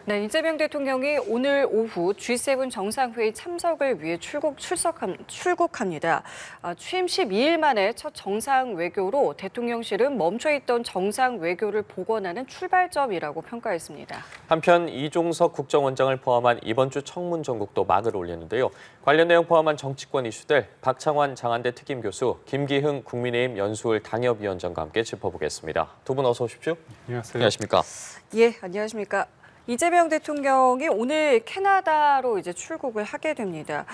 네, 이재명 대통령이 오늘 오후 G7 정상회의 참석을 위해 출국합니다. 취임 12일 만에 첫 정상 외교로 대통령실은 멈춰있던 정상 외교를 복원하는 출발점이라고 평가했습니다. 한편 이종석 국정원장을 포함한 이번 주 청문 전국도 막을 올렸는데요. 관련 내용 포함한 정치권 이슈들 박창환 장한대 특임교수, 김기흥 국민의힘 연수울 당협위원장과 함께 짚어보겠습니다. 두 분 어서 오십시오. 안녕하세요. 안녕하십니까? 예, 안녕하십니까. 이재명 대통령이 오늘 캐나다로 이제 출국을 하게 됩니다.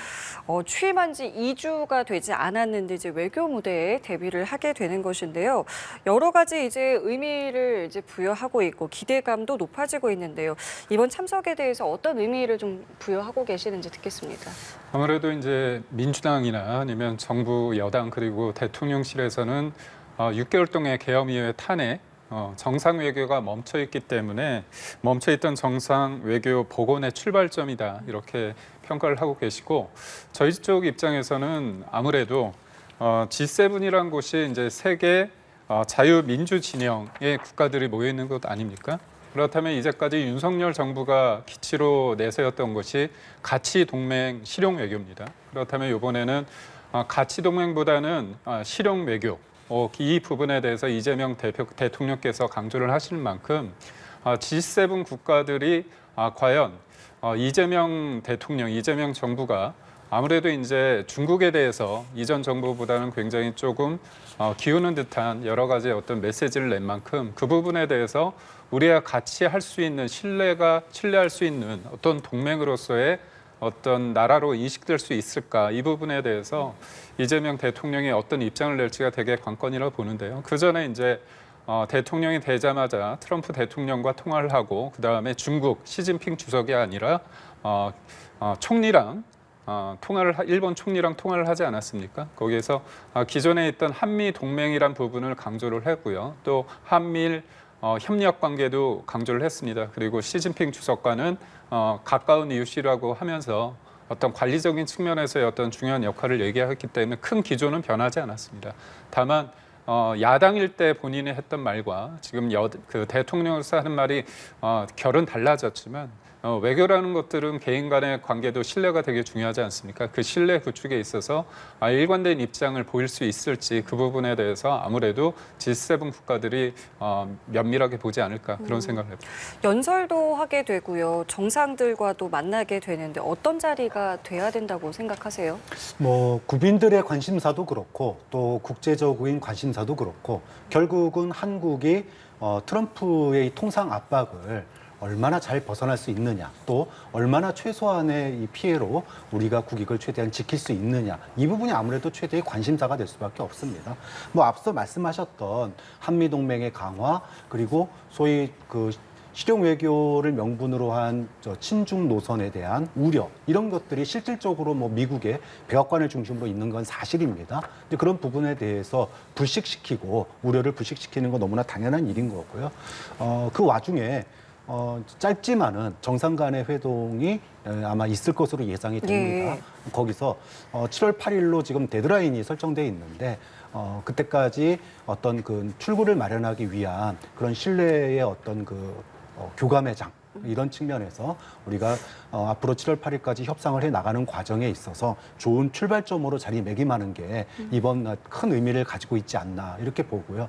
취임한 지 2주가 되지 않았는데 이제 외교 무대에 데뷔를 하게 되는 것인데요. 여러 가지 이제 의미를 이제 부여하고 있고 기대감도 높아지고 있는데요. 이번 참석에 대해서 어떤 의미를 좀 부여하고 계시는지 듣겠습니다. 아무래도 이제 민주당이나 아니면 정부 여당 그리고 대통령실에서는 6개월 동안 계엄이후의 탄핵, 정상 외교가 멈춰있기 때문에 멈춰있던 정상 외교 복원의 출발점이다 이렇게 평가를 하고 계시고 저희 쪽 입장에서는 아무래도 G7이란 곳이 이제 세계 자유민주 진영의 국가들이 모여 있는 것 아닙니까? 그렇다면 이제까지 윤석열 정부가 기치로 내세웠던 것이 가치 동맹 실용 외교입니다. 그렇다면 이번에는 가치 동맹보다는 실용 외교. 이 부분에 대해서 이재명 대통령께서 강조를 하시는 만큼 G7 국가들이 과연 이재명 대통령, 이재명 정부가 아무래도 이제 중국에 대해서 이전 정부보다는 굉장히 조금 기우는 듯한 여러 가지 어떤 메시지를 낸 만큼 그 부분에 대해서 우리가 같이 할 수 있는 신뢰할 수 있는 어떤 동맹으로서의 어떤 나라로 인식될 수 있을까 이 부분에 대해서 이재명 대통령이 어떤 입장을 낼지가 되게 관건이라고 보는데요. 그 전에 이제 대통령이 되자마자 트럼프 대통령과 통화를 하고 그 다음에 중국 시진핑 주석이 아니라 총리랑 일본 총리랑 통화를 하지 않았습니까? 거기에서 기존에 있던 한미 동맹이란 부분을 강조를 했고요. 또 한미일 협력 관계도 강조를 했습니다. 그리고 시진핑 주석과는 가까운 이웃이라고 하면서 어떤 관리적인 측면에서의 어떤 중요한 역할을 얘기했기 때문에 큰 기조는 변하지 않았습니다. 다만 야당일 때 본인이 했던 말과 지금 그 대통령으로서 하는 말이 결은 달라졌지만 외교라는 것들은 개인 간의 관계도 신뢰가 되게 중요하지 않습니까? 그 신뢰 구축에 있어서 일관된 입장을 보일 수 있을지 그 부분에 대해서 아무래도 G7 국가들이 면밀하게 보지 않을까 그런 생각을 해봅니다. 연설도 하게 되고요. 정상들과도 만나게 되는데 어떤 자리가 돼야 된다고 생각하세요? 국민들의 관심사도 그렇고 또 국제적인 관심사도 그렇고 결국은 한국이 트럼프의 통상 압박을 얼마나 잘 벗어날 수 있느냐, 또 얼마나 최소한의 이 피해로 우리가 국익을 최대한 지킬 수 있느냐, 이 부분이 아무래도 최대의 관심사가 될 수밖에 없습니다. 앞서 말씀하셨던 한미동맹의 강화, 그리고 소위 그 실용 외교를 명분으로 한 친중 노선에 대한 우려, 이런 것들이 실질적으로 미국의 백악관을 중심으로 있는 건 사실입니다. 근데 그런 부분에 대해서 불식시키고 우려를 불식시키는 건 너무나 당연한 일인 거고요. 그 와중에 짧지만은 정상 간의 회동이 아마 있을 것으로 예상이 됩니다. 예. 거기서 7월 8일로 지금 데드라인이 설정돼 있는데 그때까지 어떤 그 출구를 마련하기 위한 그런 신뢰의 어떤 교감의 장, 이런 측면에서 우리가 앞으로 7월 8일까지 협상을 해 나가는 과정에 있어서 좋은 출발점으로 자리매김하는 게 이번 큰 의미를 가지고 있지 않나 이렇게 보고요.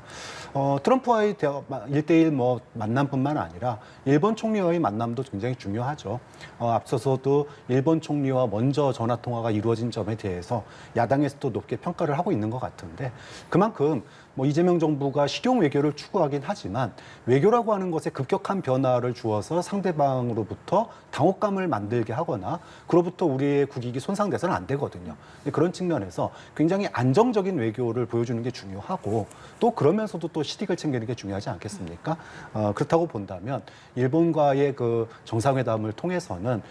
트럼프와의 1대1 만남뿐만 아니라 일본 총리와의 만남도 굉장히 중요하죠. 앞서서도 일본 총리와 먼저 전화 통화가 이루어진 점에 대해서 야당에서도 높게 평가를 하고 있는 것 같은데 그만큼 이재명 정부가 실용 외교를 추구하긴 하지만 외교라고 하는 것에 급격한 변화를 주어서 상대방으로부터 당혹감을 만들게 하거나 그로부터 우리의 국익이 손상돼서는 안 되거든요. 그런 측면에서 굉장히 안정적인 외교를 보여주는 게 중요하고 또 그러면서도 또 실익을 챙기는 게 중요하지 않겠습니까? 그렇다고 본다면 일본과의 그 정상회담을 통해서는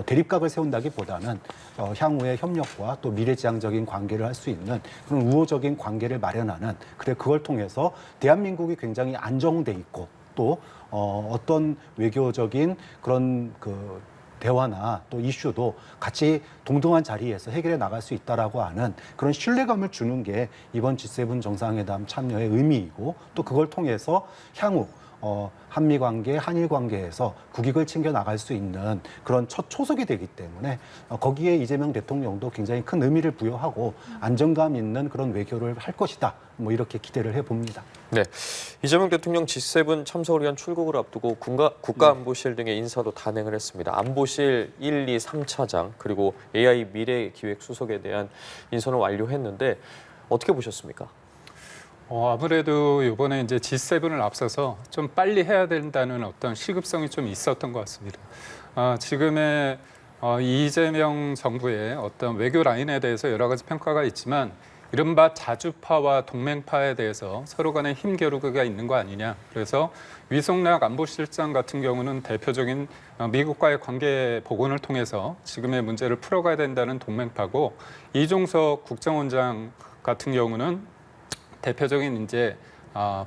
대립각을 세운다기보다는 향후의 협력과 또 미래지향적인 관계를 할 수 있는 그런 우호적인 관계를 마련하는 그걸 통해서 대한민국이 굉장히 안정돼 있고 또 어떤 외교적인 그런 대화나 또 이슈도 같이 동등한 자리에서 해결해 나갈 수 있다라고 하는 그런 신뢰감을 주는 게 이번 G7 정상회담 참여의 의미이고 또 그걸 통해서 향후 한미 관계, 한일 관계에서 국익을 챙겨 나갈 수 있는 그런 첫 초석이 되기 때문에 거기에 이재명 대통령도 굉장히 큰 의미를 부여하고 안정감 있는 그런 외교를 할 것이다. 뭐 이렇게 기대를 해봅니다. 네, 이재명 대통령 G7 참석을 위한 출국을 앞두고 국가안보실 등의 인사도 단행을 했습니다. 안보실 1, 2, 3차장 그리고 AI 미래기획수석에 대한 인선을 완료했는데 어떻게 보셨습니까? 아무래도 이번에 이제 G7을 앞서서 좀 빨리 해야 된다는 어떤 시급성이 좀 있었던 것 같습니다. 지금의 이재명 정부의 어떤 외교 라인에 대해서 여러 가지 평가가 있지만 이른바 자주파와 동맹파에 대해서 서로 간에 힘겨루기가 있는 거 아니냐. 그래서 위성락 안보실장 같은 경우는 대표적인 미국과의 관계 복원을 통해서 지금의 문제를 풀어가야 된다는 동맹파고 이종석 국정원장 같은 경우는 대표적인 이제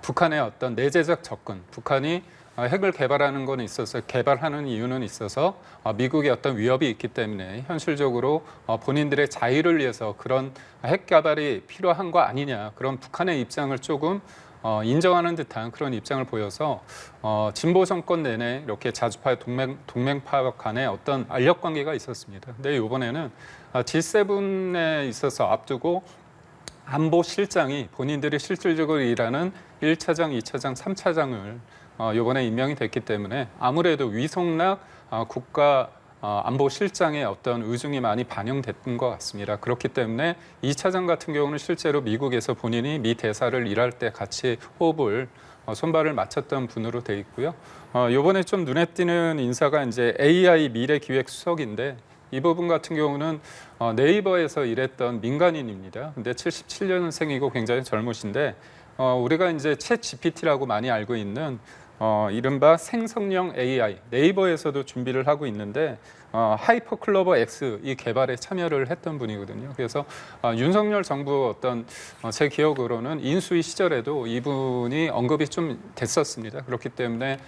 북한의 어떤 내재적 접근, 북한이 핵을 개발하는 건 있어서 개발하는 이유는 있어서 미국의 어떤 위협이 있기 때문에 현실적으로 본인들의 자유를 위해서 그런 핵 개발이 필요한 거 아니냐 그런 북한의 입장을 조금 인정하는 듯한 그런 입장을 보여서 진보 정권 내내 이렇게 자주파 동맹파 간의 어떤 알력 관계가 있었습니다. 근데 이번에는 G7에 있어서 앞두고 안보실장이 본인들이 실질적으로 일하는 1차장, 2차장, 3차장을 이번에 임명이 됐기 때문에 아무래도 위성락 국가 안보실장의 어떤 의중이 많이 반영됐던 것 같습니다. 그렇기 때문에 2차장 같은 경우는 실제로 미국에서 본인이 미 대사를 일할 때 같이 호흡을 손발을 맞췄던 분으로 돼 있고요. 이번에 좀 눈에 띄는 인사가 이제 AI 미래기획수석인데 이 부분 같은 경우는 네이버에서 일했던 민간인입니다. 근데 77년생이고 굉장히 젊으신데 우리가 이제 챗 GPT라고 많이 알고 있는 이른바 생성형 AI 네이버에서도 준비를 하고 있는데 하이퍼클로버 X 이 개발에 참여를 했던 분이거든요. 그래서 윤석열 정부 어떤 제 기억으로는 인수위 시절에도 이분이 언급이 좀 됐었습니다. 그렇기 때문에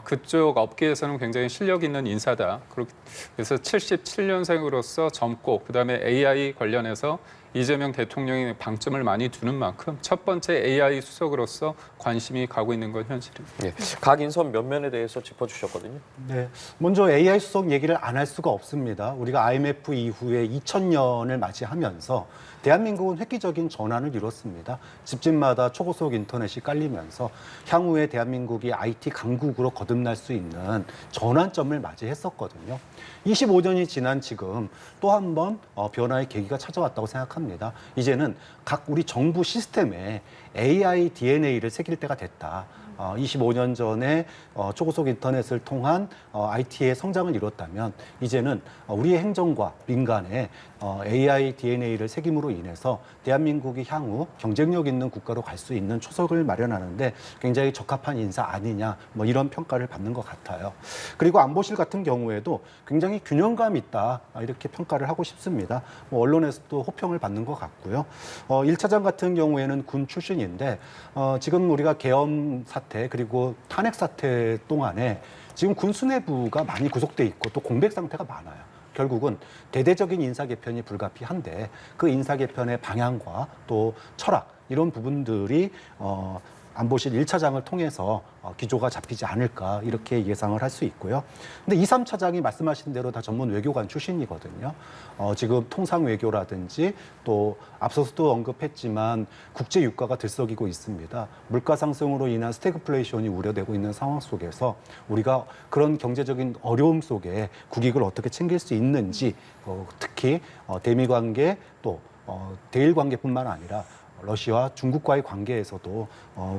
그쪽 업계에서는 굉장히 실력 있는 인사다. 그래서 77년생으로서 젊고 그다음에 AI 관련해서 이재명 대통령이 방점을 많이 두는 만큼 첫 번째 AI 수석으로서 관심이 가고 있는 건 현실입니다. 네, 각 인선 면면에 대해서 짚어주셨거든요. 네, 먼저 AI 수석 얘기를 안 할 수가 없습니다. 우리가 IMF 이후에 2000년을 맞이하면서 대한민국은 획기적인 전환을 이뤘습니다. 집집마다 초고속 인터넷이 깔리면서 향후에 대한민국이 IT 강국으로 거듭날 수 있는 전환점을 맞이했었거든요. 25년이 지난 지금 또 한 번 변화의 계기가 찾아왔다고 생각합니다. 이제는 각 우리 정부 시스템에 AI DNA를 새길 때가 됐다. 25년 전에 초고속 인터넷을 통한 IT의 성장을 이뤘다면 이제는 우리의 행정과 민간에 AI DNA를 새김으로 인해서 대한민국이 향후 경쟁력 있는 국가로 갈 수 있는 초석을 마련하는데 굉장히 적합한 인사 아니냐 뭐 이런 평가를 받는 것 같아요. 그리고 안보실 같은 경우에도 굉장히 균형감 있다 이렇게 평가를 하고 싶습니다. 뭐 언론에서도 호평을 받는 것 같고요. 1차장 같은 경우에는 군 출신인데 지금 우리가 계엄 사태 그리고 탄핵 사태 동안에 지금 군 수뇌부가 많이 구속돼 있고 또 공백 상태가 많아요. 결국은 대대적인 인사 개편이 불가피한데 그 인사 개편의 방향과 또 철학 이런 부분들이 안보실 1차장을 통해서 기조가 잡히지 않을까 이렇게 예상을 할 수 있고요. 근데 2, 3차장이 말씀하신 대로 다 전문 외교관 출신이거든요. 지금 통상 외교라든지 또 앞서서도 언급했지만 국제 유가가 들썩이고 있습니다. 물가 상승으로 인한 스태그플레이션이 우려되고 있는 상황 속에서 우리가 그런 경제적인 어려움 속에 국익을 어떻게 챙길 수 있는지 특히 대미 관계 또 대일 관계뿐만 아니라 러시아와 중국과의 관계에서도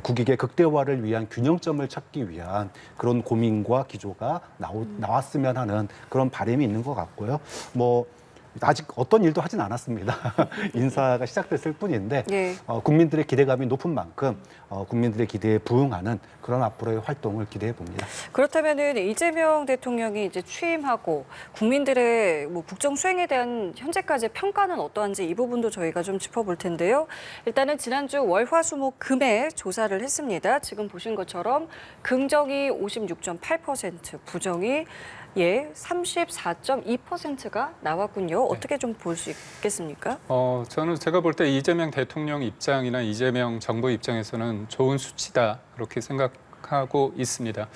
국익의 극대화를 위한 균형점을 찾기 위한 그런 고민과 기조가 나왔으면 하는 그런 바람이 있는 것 같고요. 뭐 아직 어떤 일도 하진 않았습니다. 인사가 시작됐을 뿐인데 예. 국민들의 기대감이 높은 만큼 국민들의 기대에 부응하는 그런 앞으로의 활동을 기대해 봅니다. 그렇다면은 이재명 대통령이 이제 취임하고 국민들의 뭐 국정 수행에 대한 현재까지의 평가는 어떠한지 이 부분도 저희가 좀 짚어볼 텐데요. 일단은 지난주 월화수목 금에 조사를 했습니다. 지금 보신 것처럼 긍정이 56.8%, 부정이 34.2%가 나왔군요. 어떻게 좀 볼 수 있겠습니까? 저는 제가 볼 때 이재명 대통령 입장이나 이재명 정부 입장에서는 좋은 수치다 그렇게 생각합니다. 생각하고 있습니다.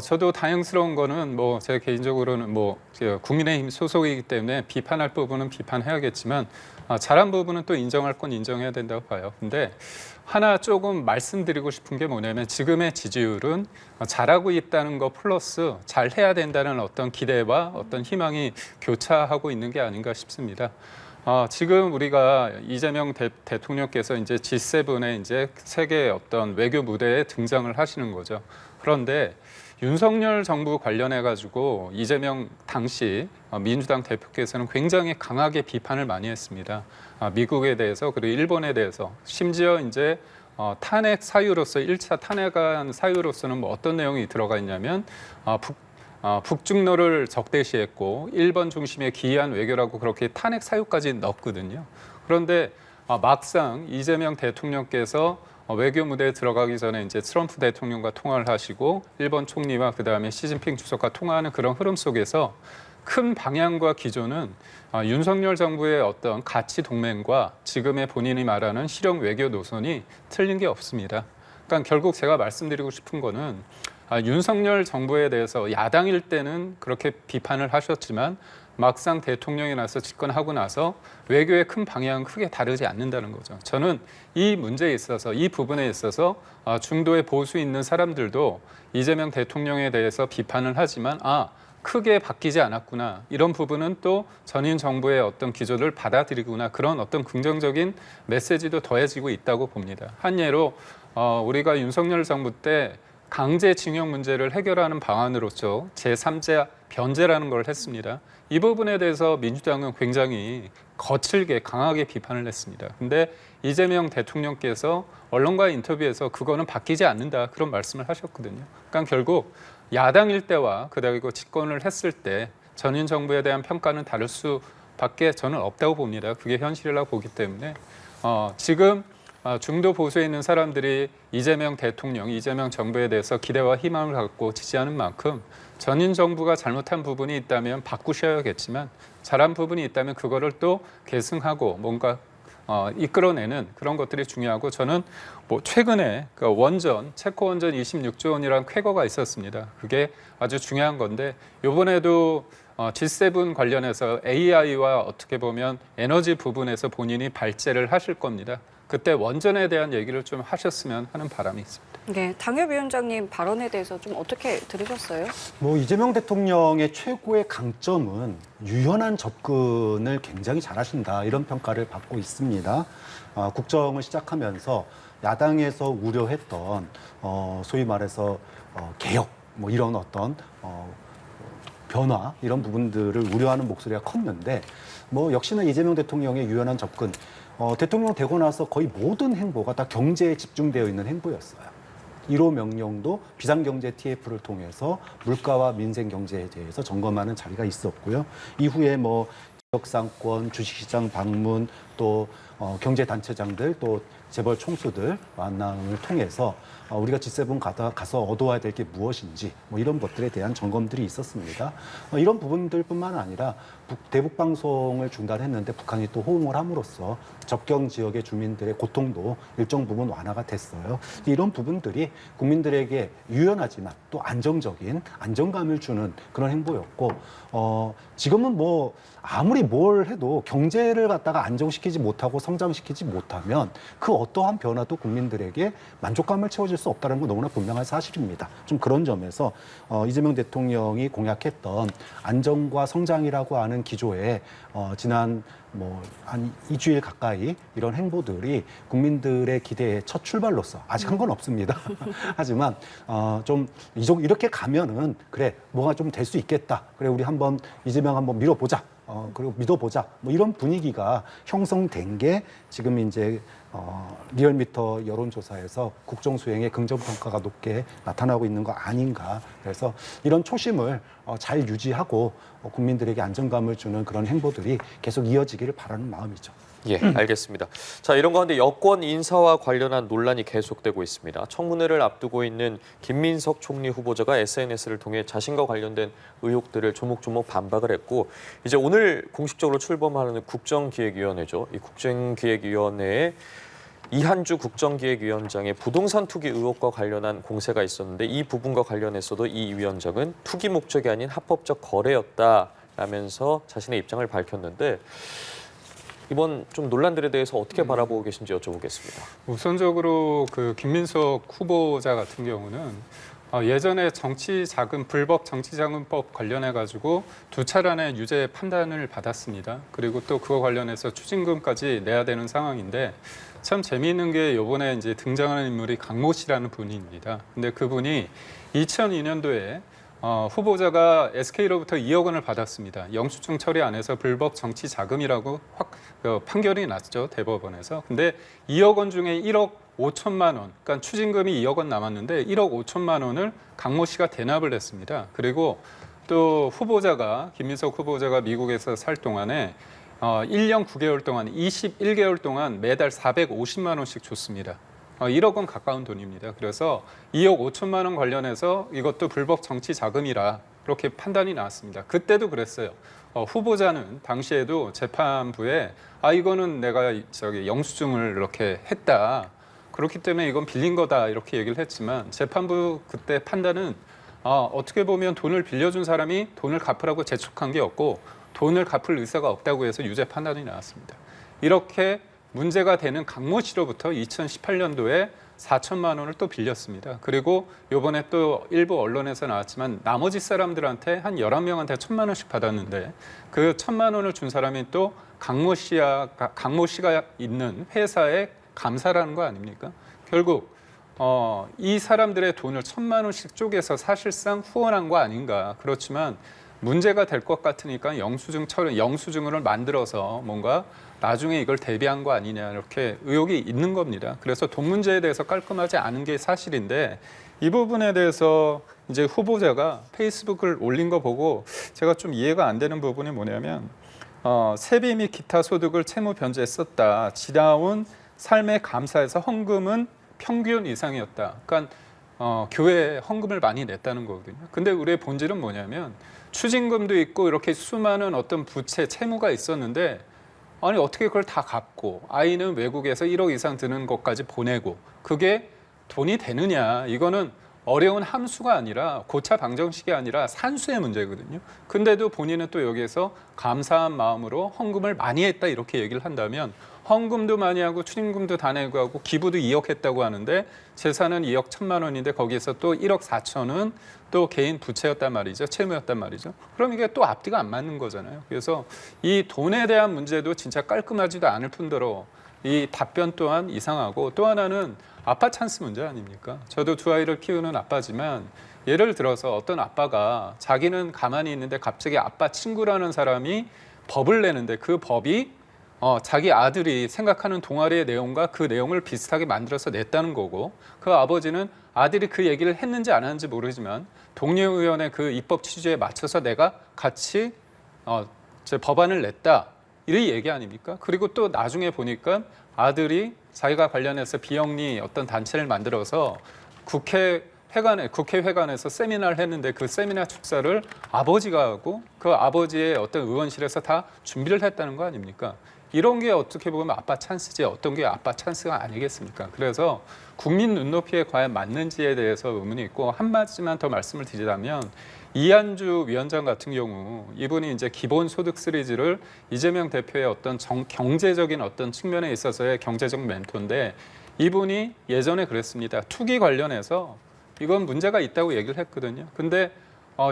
저도 다행스러운 거는 뭐 제 개인적으로는 뭐 국민의힘 소속이기 때문에 비판할 부분은 비판해야겠지만 잘한 부분은 또 인정할 건 인정해야 된다고 봐요. 근데 하나 조금 말씀드리고 싶은 게 뭐냐면 지금의 지지율은 잘하고 있다는 거 플러스 잘해야 된다는 어떤 기대와 어떤 희망이 교차하고 있는 게 아닌가 싶습니다. 지금 우리가 이재명 대통령께서 이제 G7의 이제 세계 어떤 외교 무대에 등장을 하시는 거죠. 그런데 윤석열 정부 관련해 가지고 이재명 당시 민주당 대표께서는 굉장히 강하게 비판을 많이 했습니다. 미국에 대해서 그리고 일본에 대해서 심지어 이제 탄핵 사유로서 1차 탄핵안 사유로서는 뭐 어떤 내용이 들어가 있냐면 북중로를 적대시했고 일본 중심의 기이한 외교라고 그렇게 탄핵 사유까지 넣었거든요. 그런데 막상 이재명 대통령께서 외교 무대에 들어가기 전에 이제 트럼프 대통령과 통화를 하시고 일본 총리와 그다음에 시진핑 주석과 통화하는 그런 흐름 속에서 큰 방향과 기조는 윤석열 정부의 어떤 가치 동맹과 지금의 본인이 말하는 실용 외교 노선이 틀린 게 없습니다. 그러니까 결국 제가 말씀드리고 싶은 거는 윤석열 정부에 대해서 야당일 때는 그렇게 비판을 하셨지만 막상 대통령이 나서 집권하고 나서 외교의 큰 방향은 크게 다르지 않는다는 거죠. 저는 이 문제에 있어서 이 부분에 있어서 중도에 보수 있는 사람들도 이재명 대통령에 대해서 비판을 하지만 크게 바뀌지 않았구나. 이런 부분은 또 전임 정부의 어떤 기조를 받아들이구나. 그런 어떤 긍정적인 메시지도 더해지고 있다고 봅니다. 한 예로 우리가 윤석열 정부 때 강제징용 문제를 해결하는 방안으로서 제3자 변제라는 걸 했습니다. 이 부분에 대해서 민주당은 굉장히 거칠게 강하게 비판을 했습니다. 근데 이재명 대통령께서 언론과의 인터뷰에서 그거는 바뀌지 않는다 그런 말씀을 하셨거든요. 그러니까 결국 야당일 때와 그리고 집권을 했을 때 전임 정부에 대한 평가는 다를 수밖에 저는 없다고 봅니다. 그게 현실이라고 보기 때문에 지금 중도 보수에 있는 사람들이 이재명 대통령, 이재명 정부에 대해서 기대와 희망을 갖고 지지하는 만큼 전임 정부가 잘못한 부분이 있다면 바꾸셔야겠지만 잘한 부분이 있다면 그거를 또 계승하고 뭔가 이끌어내는 그런 것들이 중요하고 저는 뭐 최근에 그 원전, 체코 원전 26조 원이라는 쾌거가 있었습니다. 그게 아주 중요한 건데 이번에도 G7 관련해서 AI와 어떻게 보면 에너지 부분에서 본인이 발제를 하실 겁니다. 그때 원전에 대한 얘기를 좀 하셨으면 하는 바람이 있습니다. 네, 당협위원장님 발언에 대해서 좀 어떻게 들으셨어요? 뭐 이재명 대통령의 최고의 강점은 유연한 접근을 굉장히 잘하신다 이런 평가를 받고 있습니다. 국정을 시작하면서 야당에서 우려했던 소위 말해서 개혁 뭐 이런 어떤 변화 이런 부분들을 우려하는 목소리가 컸는데 뭐 역시나 이재명 대통령의 유연한 접근 대통령 되고 나서 거의 모든 행보가 다 경제에 집중되어 있는 행보였어요. 1호 명령도 비상경제 TF를 통해서 물가와 민생 경제에 대해서 점검하는 자리가 있었고요. 이후에 뭐 지역상권, 주식시장 방문, 또 경제단체장들, 또 재벌 총수들 만남을 통해서 우리가 G7 가서 얻어와야 될 게 무엇인지 뭐 이런 것들에 대한 점검들이 있었습니다. 이런 부분들뿐만 아니라 대북 방송을 중단했는데 북한이 또 호응을 함으로써 접경 지역의 주민들의 고통도 일정 부분 완화가 됐어요. 이런 부분들이 국민들에게 유연하지만 또 안정적인 안정감을 주는 그런 행보였고 지금은 뭐 아무리 뭘 해도 경제를 갖다가 안정시키지 못하고 성장시키지 못하면 그 어떠한 변화도 국민들에게 만족감을 채워줄 수 없다는 건 너무나 분명한 사실입니다. 좀 그런 점에서 이재명 대통령이 공약했던 안정과 성장이라고 하는 기조에 지난 뭐 한 2주일 가까이 이런 행보들이 국민들의 기대의 첫 출발로서 아직 한 건 없습니다. 하지만 좀 이렇게 가면은 그래 뭐가 좀 될 수 있겠다. 그래 우리 한번 이재명 한번 밀어보자. 그리고 믿어보자. 뭐 이런 분위기가 형성된 게 지금 이제 리얼미터 여론조사에서 국정 수행의 긍정 평가가 높게 나타나고 있는 거 아닌가. 그래서 이런 초심을 잘 유지하고 국민들에게 안정감을 주는 그런 행보들이 계속 이어지기를 바라는 마음이죠. 예, 알겠습니다. 자, 이런 가운데 여권 인사와 관련한 논란이 계속되고 있습니다. 청문회를 앞두고 있는 김민석 총리 후보자가 SNS를 통해 자신과 관련된 의혹들을 조목조목 반박을 했고 이제 오늘 공식적으로 출범하는 국정기획위원회죠. 이 국정기획위원회에 이한주 국정기획위원장의 부동산 투기 의혹과 관련한 공세가 있었는데 이 부분과 관련해서도 이 위원장은 투기 목적이 아닌 합법적 거래였다라면서 자신의 입장을 밝혔는데 이번 좀 논란들에 대해서 어떻게 바라보고 계신지 여쭤보겠습니다. 우선적으로 그 김민석 후보자 같은 경우는 예전에 불법 정치자금법 관련해 가지고 두 차례의 유죄 판단을 받았습니다. 그리고 또 그거 관련해서 추징금까지 내야 되는 상황인데 참 재미있는 게 이번에 이제 등장하는 인물이 강모 씨라는 분입니다. 근데 그분이 2002년도에 후보자가 SK로부터 2억 원을 받았습니다. 영수증 처리 안 해서 불법 정치 자금이라고 판결이 났죠, 대법원에서. 근데 2억 원 중에 1억 5천만 원, 그러니까 추징금이 2억 원 남았는데 1억 5천만 원을 강모 씨가 대납을 했습니다. 그리고 또 김민석 후보자가 미국에서 살 동안에 1년 9개월 동안 21개월 동안 매달 450만 원씩 줬습니다. 1억 원 가까운 돈입니다. 그래서 2억 5천만 원 관련해서 이것도 불법 정치 자금이라 그렇게 판단이 나왔습니다. 그때도 그랬어요. 후보자는 당시에도 재판부에 이거는 내가 영수증을 이렇게 했다. 그렇기 때문에 이건 빌린 거다 이렇게 얘기를 했지만 재판부 그때 판단은 어떻게 보면 돈을 빌려준 사람이 돈을 갚으라고 재촉한 게 없고 돈을 갚을 의사가 없다고 해서 유죄 판단이 나왔습니다. 이렇게 문제가 되는 강모 씨로부터 2018년도에 4천만 원을 또 빌렸습니다. 그리고 이번에 또 일부 언론에서 나왔지만 나머지 사람들한테 한 11명한테 1,000만 원씩 받았는데 그 1,000만 원을 준 사람이 또 강모 씨가 있는 회사의 감사라는 거 아닙니까? 결국 이 사람들의 돈을 1,000만 원씩 쪼개서 사실상 후원한 거 아닌가. 그렇지만 문제가 될 것 같으니까 영수증을 만들어서 뭔가 나중에 이걸 대비한 거 아니냐 이렇게 의혹이 있는 겁니다. 그래서 돈 문제에 대해서 깔끔하지 않은 게 사실인데 이 부분에 대해서 이제 후보자가 페이스북을 올린 거 보고 제가 좀 이해가 안 되는 부분이 뭐냐면 세비 및 기타 소득을 채무 변제했었다. 지나온 삶에 감사해서 헌금은 평균 이상이었다. 그러니까 교회에 헌금을 많이 냈다는 거거든요. 근데 우리의 본질은 뭐냐면 추징금도 있고 이렇게 수많은 어떤 부채, 채무가 있었는데 아니 어떻게 그걸 다 갚고 아이는 외국에서 1억 이상 드는 것까지 보내고 그게 돈이 되느냐. 이거는 어려운 함수가 아니라 고차 방정식이 아니라 산수의 문제거든요. 근데도 본인은 또 여기에서 감사한 마음으로 헌금을 많이 했다 이렇게 얘기를 한다면 헌금도 많이 하고 추징금도 다 내고 하고 기부도 2억 했다고 하는데 재산은 2억 1천만 원인데 거기에서 또 1억 4천은 또 개인 부채였단 말이죠. 채무였단 말이죠. 그럼 이게 또 앞뒤가 안 맞는 거잖아요. 그래서 이 돈에 대한 문제도 진짜 깔끔하지도 않을 뿐더러 이 답변 또한 이상하고 또 하나는 아빠 찬스 문제 아닙니까? 저도 두 아이를 키우는 아빠지만 예를 들어서 어떤 아빠가 자기는 가만히 있는데 갑자기 아빠 친구라는 사람이 법을 내는데 그 법이 자기 아들이 생각하는 동아리의 내용과 그 내용을 비슷하게 만들어서 냈다는 거고 그 아버지는 아들이 그 얘기를 했는지 안 했는지 모르지만 동료의원의 그 입법 취지에 맞춰서 내가 같이 법안을 냈다. 이 얘기 아닙니까? 그리고 또 나중에 보니까 아들이 자기가 관련해서 비영리 어떤 단체를 만들어서 국회회관에서 세미나를 했는데 그 세미나 축사를 아버지가 하고 그 아버지의 어떤 의원실에서 다 준비를 했다는 거 아닙니까? 이런 게 어떻게 보면 아빠 찬스지 어떤 게 아빠 찬스가 아니겠습니까? 그래서 국민 눈높이에 과연 맞는지에 대해서 의문이 있고 한 마디만 더 말씀을 드리자면 이한주 위원장 같은 경우 이분이 이제 기본소득 시리즈를 이재명 대표의 어떤 경제적인 어떤 측면에 있어서의 경제적 멘토인데 이분이 예전에 그랬습니다. 투기 관련해서 이건 문제가 있다고 얘기를 했거든요. 근데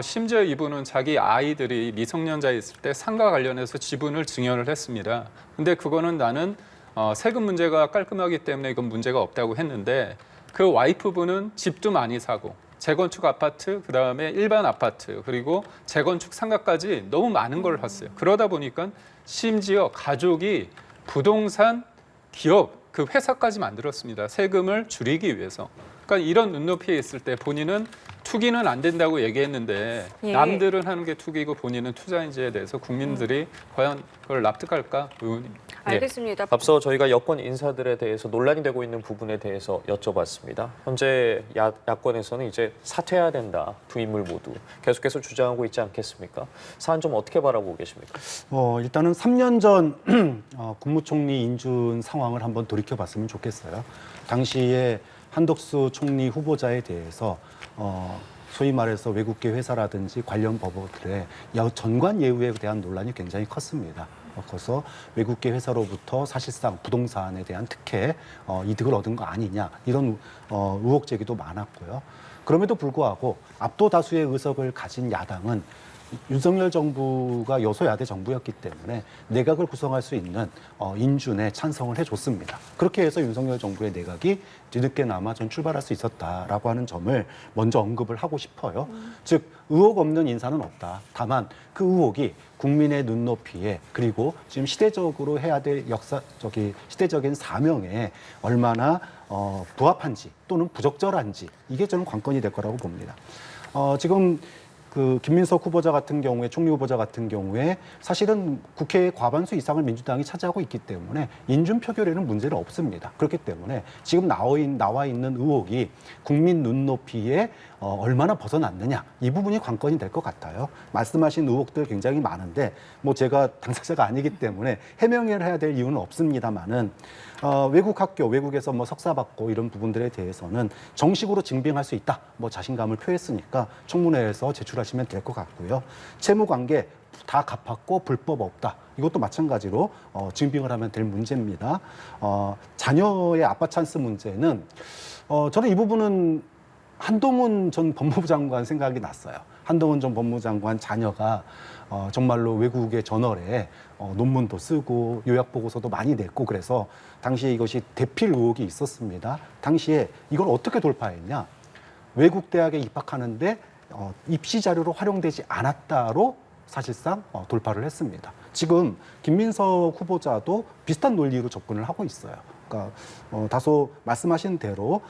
심지어 이분은 자기 아이들이 미성년자에 있을 때 상가 관련해서 지분을 증여를 했습니다. 근데 그거는 나는 세금 문제가 깔끔하기 때문에 이건 문제가 없다고 했는데 그 와이프분은 집도 많이 사고 재건축 아파트, 그다음에 일반 아파트, 그리고 재건축 상가까지 너무 많은 걸 샀어요. 그러다 보니까 심지어 가족이 부동산 기업, 그 회사까지 만들었습니다. 세금을 줄이기 위해서. 그러니까 이런 눈높이에 있을 때 본인은 투기는 안 된다고 얘기했는데 예. 남들은 하는 게 투기고 본인은 투자인지에 대해서 국민들이 과연 그걸 납득할까 의문입니다. 알겠습니다. 앞서 저희가 여권 인사들에 대해서 논란이 되고 있는 부분에 대해서 여쭤봤습니다. 현재 야권에서는 이제 사퇴해야 된다. 두 인물 모두 계속해서 주장하고 있지 않겠습니까? 사안 좀 어떻게 바라보고 계십니까? 일단은 3년 전 국무총리 인준 상황을 한번 돌이켜봤으면 좋겠어요. 당시에 한덕수 총리 후보자에 대해서 소위 말해서 외국계 회사라든지 관련 법원들의 전관 예우에 대한 논란이 굉장히 컸습니다. 그래서 외국계 회사로부터 사실상 부동산에 대한 특혜, 이득을 얻은 거 아니냐 이런 의혹 제기도 많았고요. 그럼에도 불구하고 압도 다수의 의석을 가진 야당은 윤석열 정부가 여소야대 정부였기 때문에 내각을 구성할 수 있는 인준에 찬성을 해줬습니다. 그렇게 해서 윤석열 정부의 내각이 뒤늦게나마 전 출발할 수 있었다라고 하는 점을 먼저 언급을 하고 싶어요. 즉 의혹 없는 인사는 없다. 다만 그 의혹이 국민의 눈높이에 그리고 지금 시대적으로 해야 될 시대적인 사명에 얼마나 부합한지 또는 부적절한지 이게 저는 관건이 될 거라고 봅니다. 지금 그 김민석 후보자 같은 경우에 총리 후보자 같은 경우에 사실은 국회의 과반수 이상을 민주당이 차지하고 있기 때문에 인준 표결에는 문제는 없습니다. 그렇기 때문에 지금 나와 있는 의혹이 국민 눈높이에 얼마나 벗어났느냐 이 부분이 관건이 될 것 같아요. 말씀하신 의혹들 굉장히 많은데 뭐 제가 당사자가 아니기 때문에 해명을 해야 될 이유는 없습니다만은 외국 학교, 외국에서 뭐 석사 받고 이런 부분들에 대해서는 정식으로 증빙할 수 있다. 뭐 자신감을 표했으니까 청문회에서 제출하시면 될 것 같고요. 채무 관계 다 갚았고 불법 없다. 이것도 마찬가지로 증빙을 하면 될 문제입니다. 자녀의 아빠 찬스 문제는 저는 이 부분은 한동훈 전 법무부 장관 생각이 났어요. 한동훈 전 법무부 장관 자녀가 정말로 외국의 저널에 논문도 쓰고 요약 보고서도 많이 냈고 그래서 당시에 이것이 대필 의혹이 있었습니다. 당시에 이걸 어떻게 돌파했냐? 외국 대학에 입학하는데 입시 자료로 활용되지 않았다로 사실상 돌파를 했습니다. 지금 김민석 후보자도 비슷한 논리로 접근을 하고 있어요. 그러니까 다소 말씀하신 대로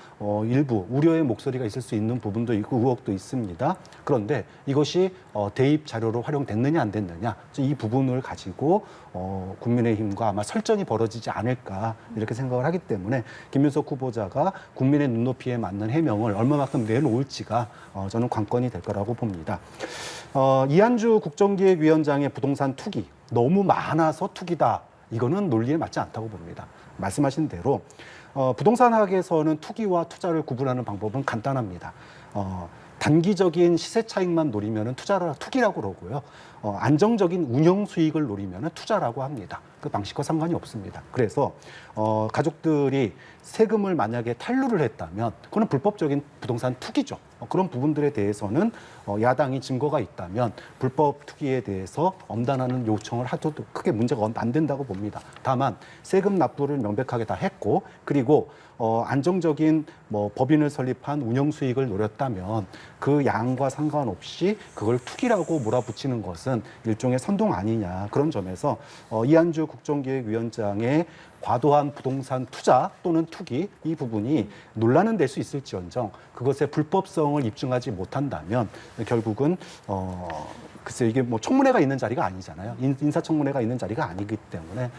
일부 우려의 목소리가 있을 수 있는 부분도 있고 의혹도 있습니다. 그런데 이것이 대입 자료로 활용됐느냐 안 됐느냐 이 부분을 가지고 국민의힘과 아마 설전이 벌어지지 않을까 이렇게 생각을 하기 때문에 김민석 후보자가 국민의 눈높이에 맞는 해명을 얼마만큼 내놓을지가 저는 관건이 될 거라고 봅니다. 이한주 국정기획위원장의 부동산 투기 너무 많아서 투기다. 이거는 논리에 맞지 않다고 봅니다. 말씀하신 대로 부동산학에서는 투기와 투자를 구분하는 방법은 간단합니다. 단기적인 시세 차익만 노리면 투기라고 그러고요. 안정적인 운영 수익을 노리면 투자라고 합니다. 그 방식과 상관이 없습니다. 그래서 가족들이 세금을 만약에 탈루를 했다면 그건 불법적인 부동산 투기죠. 그런 부분들에 대해서는 야당이 증거가 있다면 불법 투기에 대해서 엄단하는 요청을 해도 크게 문제가 안 된다고 봅니다. 다만 세금 납부를 명백하게 다 했고 그리고 안정적인 법인을 설립한 운영 수익을 노렸다면 그 양과 상관없이 그걸 투기라고 몰아붙이는 것은 일종의 선동 아니냐 그런 점에서 이한주 국정기획위원장의 과도한 부동산 투자 또는 투기 이 부분이 논란은 될 수 있을지언정 그것의 불법성을 입증하지 못한다면 결국은 글쎄 이게 뭐 청문회가 있는 자리가 아니잖아요. 인사청문회가 있는 자리가 아니기 때문에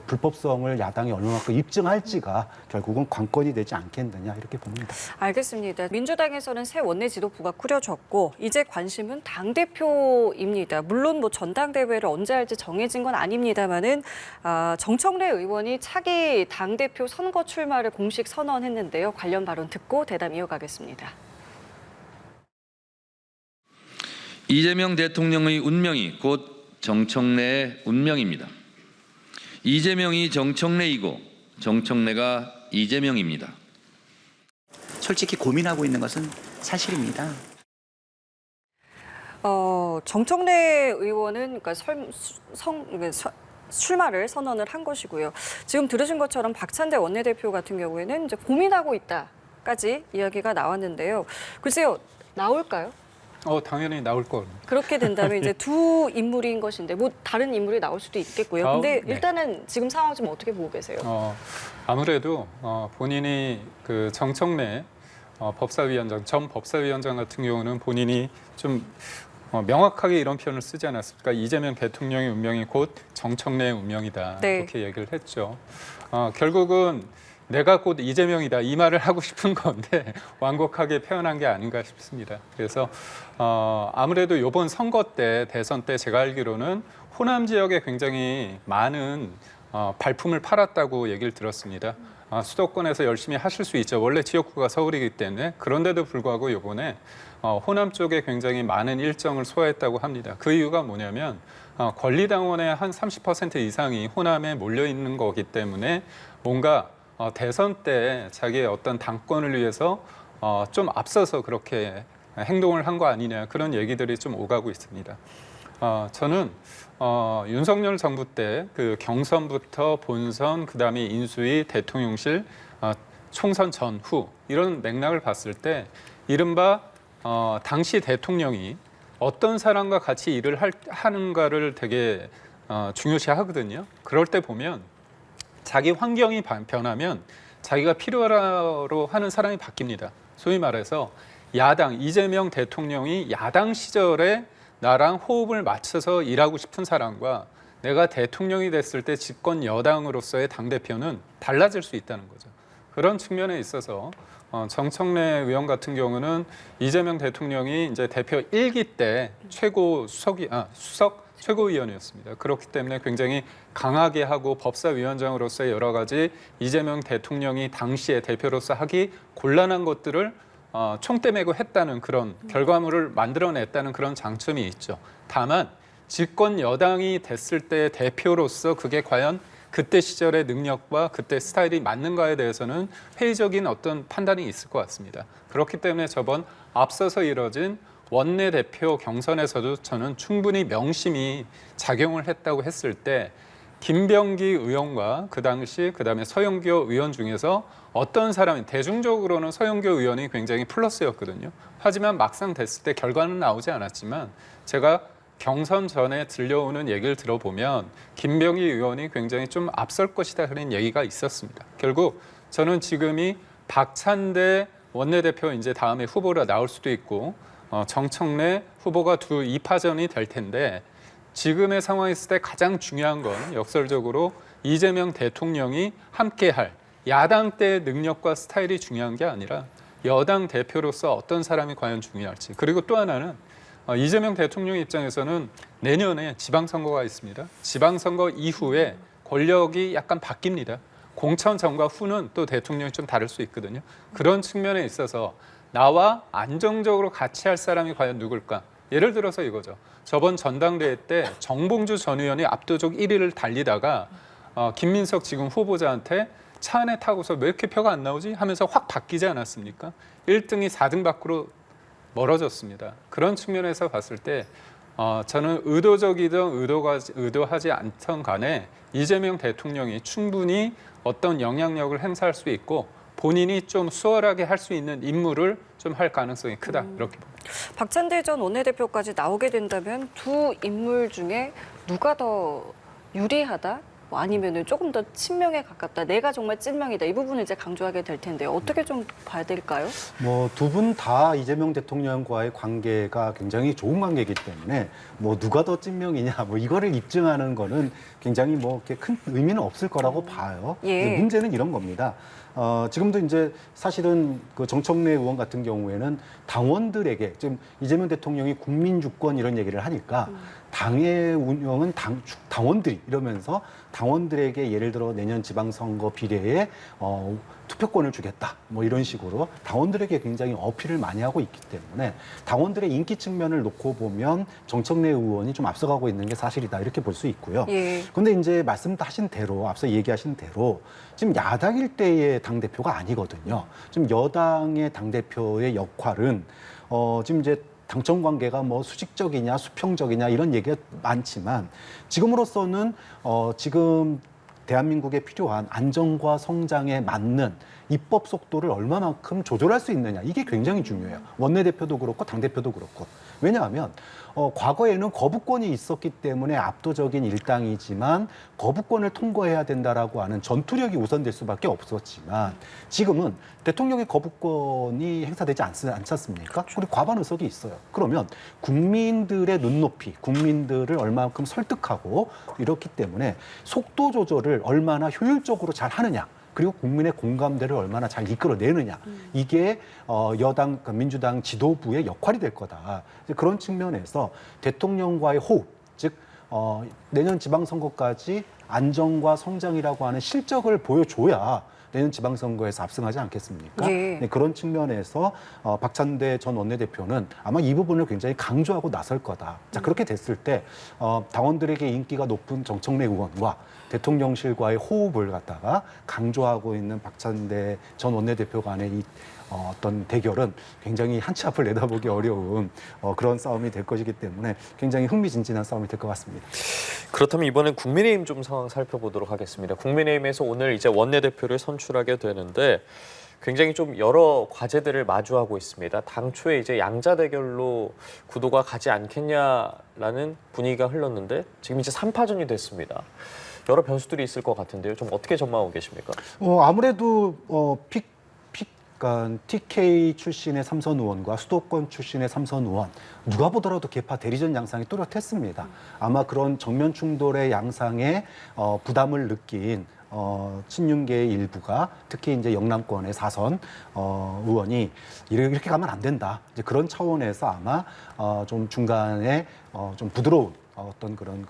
불법성을 야당이 얼마만큼 입증할지가 결국은 관건이 되지 않겠느냐 이렇게 봅니다. 알겠습니다. 민주당에서는 새 원내 지도부가 꾸려졌고 이제 관심은 당대표입니다. 물론 뭐 전당대회를 언제 할지 정해진 건 아닙니다만은 정청래 의원이 차기 당대표 선거 출마를 공식 선언했는데요. 관련 발언 듣고 대담 이어가겠습니다. 이재명 대통령의 운명이 곧 정청래의 운명입니다. 이재명이 정청래이고 정청래가 이재명입니다. 솔직히 고민하고 있는 것은 사실입니다. 정청래 의원은 그러니까 출마를 선언을 한 것이고요. 지금 들으신 것처럼 박찬대 원내대표 같은 경우에는 이제 고민하고 있다까지 이야기가 나왔는데요. 글쎄요, 나올까요? 당연히 나올 걸. 그렇게 된다면 이제 두 인물인 것인데 뭐 다른 인물이 나올 수도 있겠고요. 근데 네. 일단은 지금 상황 좀 어떻게 보고 계세요? 아무래도 본인이 그 정청래 법사위원장, 전 법사위원장 같은 경우는 본인이 좀 명확하게 이런 표현을 쓰지 않았습니까? 이재명 대통령의 운명이 곧 정청래의 운명이다. 네. 이렇게 얘기를 했죠. 결국은 내가 곧 이재명이다 이 말을 하고 싶은 건데 완곡하게 표현한 게 아닌가 싶습니다. 그래서 아무래도 이번 선거 때 대선 때 제가 알기로는 호남 지역에 굉장히 많은 발품을 팔았다고 얘기를 들었습니다. 수도권에서 열심히 하실 수 있죠. 원래 지역구가 서울이기 때문에. 그런데도 불구하고 이번에 호남 쪽에 굉장히 많은 일정을 소화했다고 합니다. 그 이유가 뭐냐면 권리당원의 한 30% 이상이 호남에 몰려 있는 거기 때문에 뭔가 대선 때 자기의 어떤 당권을 위해서 좀 앞서서 그렇게 행동을 한 거 아니냐 그런 얘기들이 좀 오가고 있습니다. 저는 윤석열 정부 때 그 경선부터 본선, 그다음에 인수위, 대통령실, 총선 전후 이런 맥락을 봤을 때 이른바 당시 대통령이 어떤 사람과 같이 일을 하는가를 되게 중요시하거든요. 그럴 때 보면 자기 환경이 변하면 자기가 필요로 하는 사람이 바뀝니다. 소위 말해서 야당, 이재명 대통령이 야당 시절에 나랑 호흡을 맞춰서 일하고 싶은 사람과 내가 대통령이 됐을 때 집권 여당으로서의 당대표는 달라질 수 있다는 거죠. 그런 측면에 있어서 정청래 의원 같은 경우는 이재명 대통령이 이제 대표 1기 때 수석 최고위원이었습니다. 그렇기 때문에 굉장히 강하게 하고 법사위원장으로서의 여러 가지 이재명 대통령이 당시에 대표로서 하기 곤란한 것들을 총대 메고 했다는 그런 결과물을 만들어냈다는 그런 장점이 있죠. 다만 집권 여당이 됐을 때 대표로서 그게 과연 그때 시절의 능력과 그때 스타일이 맞는가에 대해서는 회의적인 어떤 판단이 있을 것 같습니다. 그렇기 때문에 저번 앞서서 이뤄진 원내대표 경선에서도 저는 충분히 명심이 작용을 했다고 했을 때 김병기 의원과 그다음에 서영교 의원 중에서 어떤 사람이 대중적으로는 서영교 의원이 굉장히 플러스였거든요. 하지만 막상 됐을 때 결과는 나오지 않았지만 제가 경선 전에 들려오는 얘기를 들어보면 김병기 의원이 굉장히 좀 앞설 것이다 그런 얘기가 있었습니다. 결국 저는 지금이 박찬대 원내대표 이제 다음에 후보로 나올 수도 있고 정청래 후보가 2파전이 될 텐데 지금의 상황에 있을 때 가장 중요한 건 역설적으로 이재명 대통령이 함께할 야당 때의 능력과 스타일이 중요한 게 아니라 여당 대표로서 어떤 사람이 과연 중요할지. 그리고 또 하나는 이재명 대통령 입장에서는 내년에 지방선거가 있습니다. 지방선거 이후에 권력이 약간 바뀝니다. 공천 전과 후는 또 대통령이 좀 다를 수 있거든요. 그런 측면에 있어서 나와 안정적으로 같이 할 사람이 과연 누굴까? 예를 들어서 이거죠. 저번 전당대회 때 정봉주 전 의원이 압도적 1위를 달리다가 김민석 지금 후보자한테 차 안에 타고서 왜 이렇게 표가 안 나오지? 하면서 확 바뀌지 않았습니까? 1등이 4등 밖으로 멀어졌습니다. 그런 측면에서 봤을 때 저는 의도적이든 의도하지 않던 간에 이재명 대통령이 충분히 어떤 영향력을 행사할 수 있고 본인이 좀 수월하게 할 수 있는 임무를 좀 할 가능성이 크다 이렇게 봅니다. 박찬대 전 원내대표까지 나오게 된다면 두 인물 중에 누가 더 유리하다? 뭐 아니면은 조금 더 친명에 가깝다. 내가 정말 찐명이다. 이 부분을 이제 강조하게 될 텐데 어떻게 좀 봐야 될까요? 뭐 두 분 다 이재명 대통령과의 관계가 굉장히 좋은 관계이기 때문에 뭐 누가 더 찐명이냐 뭐 이거를 입증하는 거는 굉장히 뭐 이렇게 큰 의미는 없을 거라고 봐요. 예. 근데 문제는 이런 겁니다. 지금도 이제 사실은 그 정청래 의원 같은 경우에는 당원들에게 지금 이재명 대통령이 국민주권 이런 얘기를 하니까 당의 운영은 당원들이 이러면서 당원들에게 예를 들어 내년 지방선거 비례에 투표권을 주겠다 뭐 이런 식으로 당원들에게 굉장히 어필을 많이 하고 있기 때문에 당원들의 인기 측면을 놓고 보면 정청래 의원이 좀 앞서가고 있는 게 사실이다 이렇게 볼 수 있고요. 예. 그런데 이제 말씀하신 대로 앞서 얘기하신 대로 지금 야당일 때의 당대표가 아니거든요. 지금 여당의 당대표의 역할은 지금 이제 당정 관계가 뭐 수직적이냐 수평적이냐 이런 얘기가 많지만 지금으로서는 지금 대한민국에 필요한 안정과 성장에 맞는 입법 속도를 얼마만큼 조절할 수 있느냐 이게 굉장히 중요해요. 원내대표도 그렇고 당대표도 그렇고. 왜냐하면 과거에는 거부권이 있었기 때문에 압도적인 일당이지만 거부권을 통과해야 된다라고 하는 전투력이 우선될 수밖에 없었지만 지금은 대통령의 거부권이 행사되지 않지 않습니까? 그리고 과반 의석이 있어요. 그러면 국민들의 눈높이, 국민들을 얼마만큼 설득하고 이렇기 때문에 속도 조절을 얼마나 효율적으로 잘 하느냐. 그리고 국민의 공감대를 얼마나 잘 이끌어내느냐. 이게 여당, 그러니까 민주당 지도부의 역할이 될 거다. 그런 측면에서 대통령과의 호흡, 즉 내년 지방선거까지 안정과 성장이라고 하는 실적을 보여줘야 내년 지방선거에서 압승하지 않겠습니까? 예. 네, 그런 측면에서 박찬대 전 원내대표는 아마 이 부분을 굉장히 강조하고 나설 거다. 자, 그렇게 됐을 때 당원들에게 인기가 높은 정청래 의원과 대통령실과의 호흡을 갖다가 강조하고 있는 박찬대 전 원내대표 간의 이 어떤 대결은 굉장히 한 치 앞을 내다보기 어려운 그런 싸움이 될 것이기 때문에 굉장히 흥미진진한 싸움이 될 것 같습니다. 그렇다면 이번엔 국민의힘 좀 상황 살펴보도록 하겠습니다. 국민의힘에서 오늘 이제 원내대표를 선출하게 되는데 굉장히 좀 여러 과제들을 마주하고 있습니다. 당초에 이제 양자 대결로 구도가 가지 않겠냐라는 분위기가 흘렀는데 지금 이제 3파전이 됐습니다. 여러 변수들이 있을 것 같은데요. 좀 어떻게 전망하고 계십니까? 아무래도 그러니까 TK 출신의 3선 의원과 수도권 출신의 3선 의원 누가 보더라도 개파 대리전 양상이 뚜렷했습니다. 아마 그런 정면 충돌의 양상에 부담을 느낀 친윤계의 일부가 특히 이제 영남권의 4선 의원이 이렇게 가면 안 된다. 이제 그런 차원에서 아마 좀 중간에 좀 부드러운 어떤 그런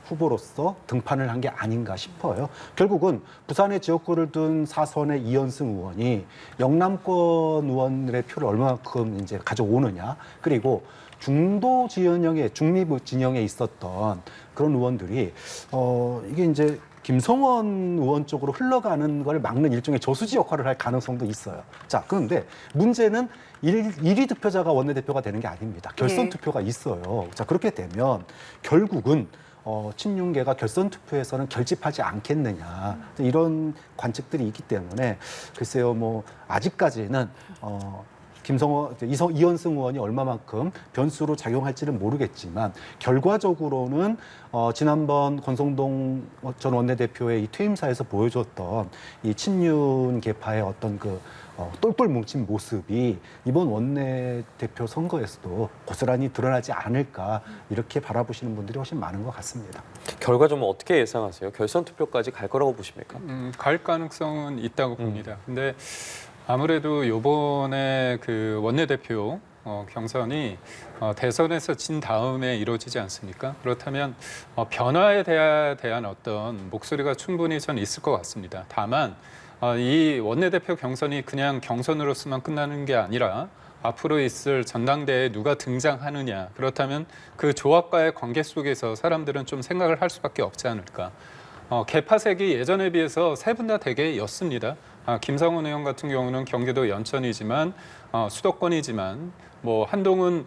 후보로서 등판을 한 게 아닌가 싶어요. 결국은 부산의 지역구를 둔 4선의 이현승 의원이 영남권 의원들의 표를 얼마만큼 이제 가져오느냐. 그리고 중도 진영에 중립 진영에 있었던 그런 의원들이 이게 이제 김성원 의원 쪽으로 흘러가는 걸 막는 일종의 저수지 역할을 할 가능성도 있어요. 자, 그런데 문제는 1위 득표자가 원내대표가 되는 게 아닙니다. 결선 투표가 있어요. 자, 그렇게 되면 결국은 친윤계가 결선 투표에서는 결집하지 않겠느냐 이런 관측들이 있기 때문에 글쎄요 뭐 아직까지는 이현승 의원이 얼마만큼 변수로 작용할지는 모르겠지만 결과적으로는 지난번 권성동 전 원내대표의 이 퇴임사에서 보여줬던 이 친윤 계파의 어떤 똘똘 뭉친 모습이 이번 원내대표 선거에서도 고스란히 드러나지 않을까 이렇게 바라보시는 분들이 훨씬 많은 것 같습니다. 결과 좀 어떻게 예상하세요? 결선 투표까지 갈 거라고 보십니까? 갈 가능성은 있다고 봅니다. 근데 아무래도 이번에 그 원내대표 경선이 대선에서 진 다음에 이루어지지 않습니까? 그렇다면 변화에 대한 어떤 목소리가 충분히 전 있을 것 같습니다. 다만 이 원내대표 경선이 그냥 경선으로서만 끝나는 게 아니라 앞으로 있을 전당대회에 누가 등장하느냐. 그렇다면 그 조합과의 관계 속에서 사람들은 좀 생각을 할 수밖에 없지 않을까. 개파색이 예전에 비해서 세 분 다 되게 였습니다. 김성훈 의원 같은 경우는 경기도 연천이지만 수도권이지만 뭐 한동훈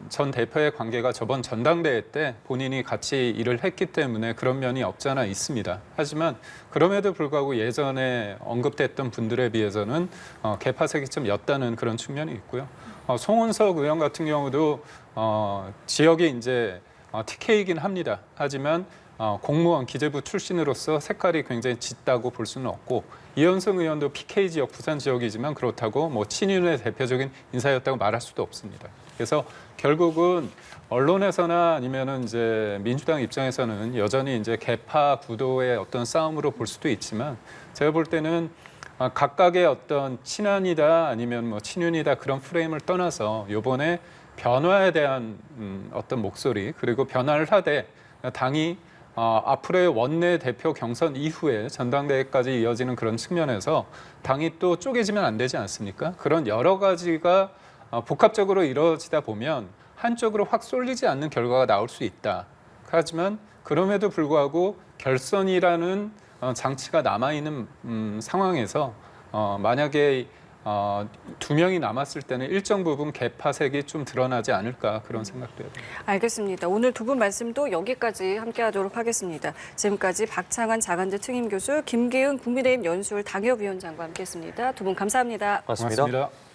전 대표의 관계가 저번 전당대회 때 본인이 같이 일을 했기 때문에 그런 면이 없지 않아 있습니다. 하지만 그럼에도 불구하고 예전에 언급됐던 분들에 비해서는 개파색이 좀 였다는 그런 측면이 있고요. 송은석 의원 같은 경우도 지역이 이제 TK이긴 합니다. 하지만 공무원 기재부 출신으로서 색깔이 굉장히 짙다고 볼 수는 없고 이현승 의원도 PK 지역 부산 지역이지만 그렇다고 뭐 친윤의 대표적인 인사였다고 말할 수도 없습니다. 그래서 결국은 언론에서나 아니면은 이제 민주당 입장에서는 여전히 이제 개파 구도의 어떤 싸움으로 볼 수도 있지만 제가 볼 때는 각각의 어떤 친한이다 아니면 뭐 친윤이다 그런 프레임을 떠나서 이번에 변화에 대한 어떤 목소리 그리고 변화를 하되 당이 앞으로의 원내대표 경선 이후에 전당대회까지 이어지는 그런 측면에서 당이 또 쪼개지면 안 되지 않습니까? 그런 여러 가지가 복합적으로 이루어지다 보면 한쪽으로 확 쏠리지 않는 결과가 나올 수 있다. 하지만 그럼에도 불구하고 결선이라는 장치가 남아있는 상황에서 만약에 두 명이 남았을 때는 일정 부분 개파색이 좀 드러나지 않을까 그런 생각도 해요. 알겠습니다. 오늘 두 분 말씀도 여기까지 함께하도록 하겠습니다. 지금까지 박창환 장한대 특임 교수, 김기흥 국민의힘 연수울 당협위원장과 함께했습니다. 두 분 감사합니다. 고맙습니다. 고맙습니다.